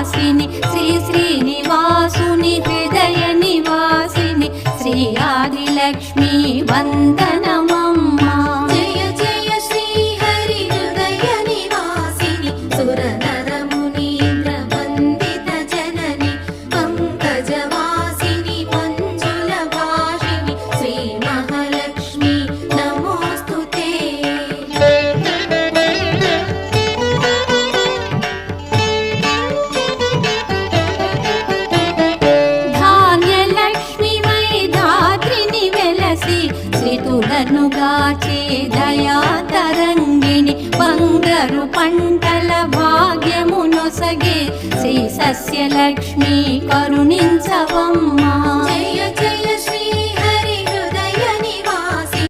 వాసిని శ్రీ శ్రీనివాసుని హృదయ నివాసిని శ్రీ ఆదిలక్ష్మి వందనమమ్మా. జయ జయ శ్రీ హరి హృదయ నివాసిని సుర నర మునీంద్ర వందిత జనని పంకజవాసిని మంజుల భాషిని శ్రీ మహాలక్ష్మి నమోస్తుతే. ధాన్యలక్ష్మివై ధాత్రిని వెలసి శ్రీతులను గాచే దయా తరంగిణి బంగారు పంటల భాగ్యమునొసగే శ్రీ సస్యలక్ష్మి కరుణించవమ్మా. జయ జయ